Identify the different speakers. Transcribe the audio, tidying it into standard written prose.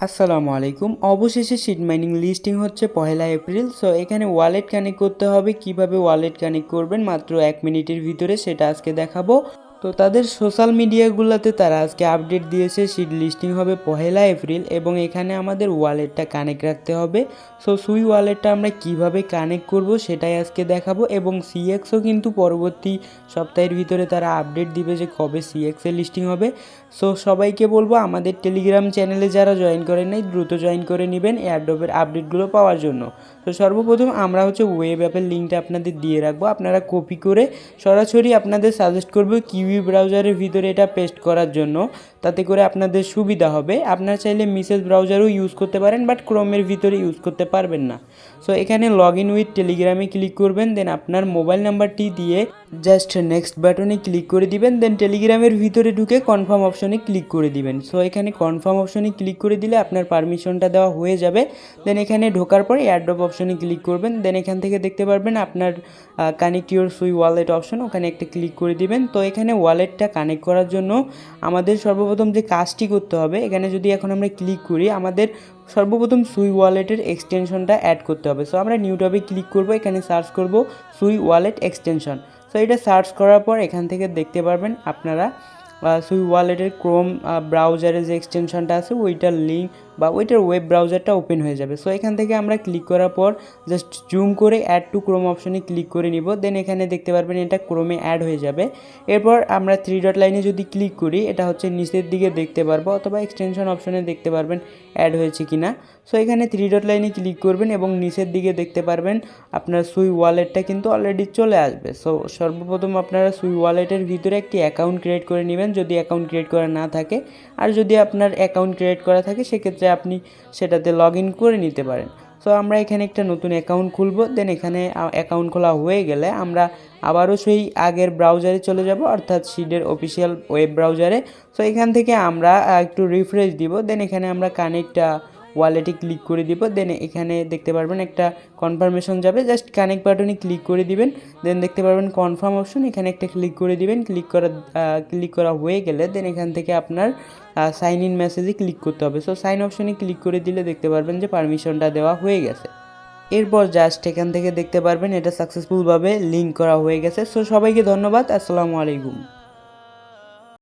Speaker 1: আসসালামু আলাইকুম। অবশেষে শিট মাইনিং লিস্টিং হচ্ছে 1 এপ্রিল। সো এখানে ওয়ালেট কানেক্ট করতে হবে। কিভাবে ওয়ালেট কানেক্ট করবেন মাত্র 1 মিনিটের ভিতরে সেটা আজকে দেখাবো। তো তাদের সোশ্যাল মিডিয়াগুলোতে তারা আজকে আপডেট দিয়েছে শিট লিস্টিং হবে 1 এপ্রিল এবং এখানে আমাদের ওয়ালেটটা কানেক্ট রাখতে হবে। সো সুই ওয়ালেটটা আমরা কিভাবে কানেক্ট করব সেটাই আজকে দেখাবো এবং সিএক্সও কিন্তু পরবর্তী সপ্তাহের ভিতরে তারা আপডেট দিবে যে কবে সিএক্সের লিস্টিং হবে। সো সবাইকে বলবো আমাদের টেলিগ্রাম চ্যানেলে যারা জয়েন করেন নাই দ্রুত জয়েন করে নেবেন এয়ারড্রপের আপডেটগুলো পাওয়ার জন্য। তো সর্বপ্রথম আমরা হচ্ছে ওয়েব অ্যাপের লিঙ্কটা আপনাদের দিয়ে রাখবো, আপনারা কপি করে সরাসরি আপনাদের সাজেস্ট করবো কিউই ব্রাউজারের ভিতরে এটা পেস্ট করার জন্য, তাতে করে আপনাদের সুবিধা হবে। আপনারা চাইলে মিসেস ব্রাউজারও ইউজ করতে পারেন, বাট ক্রোমের ভিতরে ইউজ করতে পারবেন না। সো এখানে লগ ইন উইথ টেলিগ্রামে ক্লিক করবেন, দেন আপনার মোবাইল নাম্বারটি দিয়ে জাস্ট নেক্সট বাটনে ক্লিক করে দিবেন, দেন টেলিগ্রামের ভিতরে ঢুকে কনফার্ম অপশনে ক্লিক করে দিবেন। সো এখানে কনফার্ম অপশনে ক্লিক করে দিলে আপনার পারমিশনটা দেওয়া হয়ে যাবে। দেন এখানে ঢোকার পর এয়ারড্রপ অপশনে ক্লিক করবেন, দেন এখান থেকে দেখতে পারবেন আপনার কানেক্ট ইউর সুই ওয়ালেট অপশন, ওখানে একটা ক্লিক করে দিবেন। তো এখানে ওয়ালেটটা কানেক্ট করার জন্য আমাদের সর্বপ্রথম যে কাজটি করতে হবে, এখানে যদি এখন আমরা ক্লিক করি আমাদের সর্বপ্রথম সুই ওয়ালেটের এক্সটেনশনটা অ্যাড করতে হবে। সো আমরা নিউ ট্যাবে ক্লিক করব, এখানে সার্চ করব সুই ওয়ালেট এক্সটেনশন। সো এটা সার্চ করার পর এখান থেকে দেখতে পারবেন আপনারা সুই ওয়ালেটের ক্রোম ব্রাউজারের যে এক্সটেনশনটা আছে ওইটার লিঙ্ক বা ওইটার ওয়েব ব্রাউজারটা ওপেন হয়ে যাবে। সো এখান থেকে আমরা ক্লিক করার পর জাস্ট জুম করে অ্যাড টু ক্রোম অপশনে ক্লিক করে নিব, দেন এখানে দেখতে পারবেন এটা ক্রোমে অ্যাড হয়ে যাবে। এরপর আমরা 3 ডট লাইনে যদি ক্লিক করি এটা হচ্ছে নিচের দিকে দেখতে পারবো, অথবা এক্সটেনশন অপশনে দেখতে পারবেন অ্যাড হয়েছে কিনা। সো এখানে 3 ডট লাইনে ক্লিক করবেন এবং নিচের দিকে দেখতে পারবেন আপনার সুই ওয়ালেটটা কিন্তু অলরেডি চলে আসবে। সো সর্বপ্রথম আপনারা সুই ওয়ালেটের ভিতরে একটি অ্যাকাউন্ট ক্রিয়েট করে নেবেন যদি অ্যাকাউন্ট ক্রিয়েট করা না থাকে, আর যদি আপনার অ্যাকাউন্ট ক্রিয়েট করা থাকে সেক্ষেত্রে আপনি সেটাতে লগ ইন করে নিতে পারেন। সো আমরা এখানে একটা নতুন অ্যাকাউন্ট খুলব, দেন এখানে অ্যাকাউন্ট খোলা হয়ে গেলে আমরা আবারও সেই আগের ব্রাউজারে চলে যাব, অর্থাৎ শিডের অফিসিয়াল ওয়েব ব্রাউজারে। সো এখান থেকে আমরা একটু রিফ্রেশ দিব, দেন এখানে আমরা কানেক্ট ওয়ালেটে ক্লিক করে দিব, দেন এখানে দেখতে পারবেন একটা কনফার্মেশন যাবে, জাস্ট কানেক্ট বাটনে ক্লিক করে দিবেন, দেন দেখতে পারবেন কনফার্ম অপশন, এখানে একটা ক্লিক করে দিবেন। ক্লিক করা হয়ে গেলে দেন এখান থেকে আপনার সাইন ইন মেসেজে ক্লিক করতে হবে। সো সাইন অপশনে ক্লিক করে দিলে দেখতে পারবেন যে পারমিশনটা দেওয়া হয়ে গেছে। এরপর জাস্ট এখান থেকে দেখতে পারবেন এটা সাকসেসফুলভাবে লিঙ্ক করা হয়ে গেছে। সো সবাইকে ধন্যবাদ। আসসালামু আলাইকুম।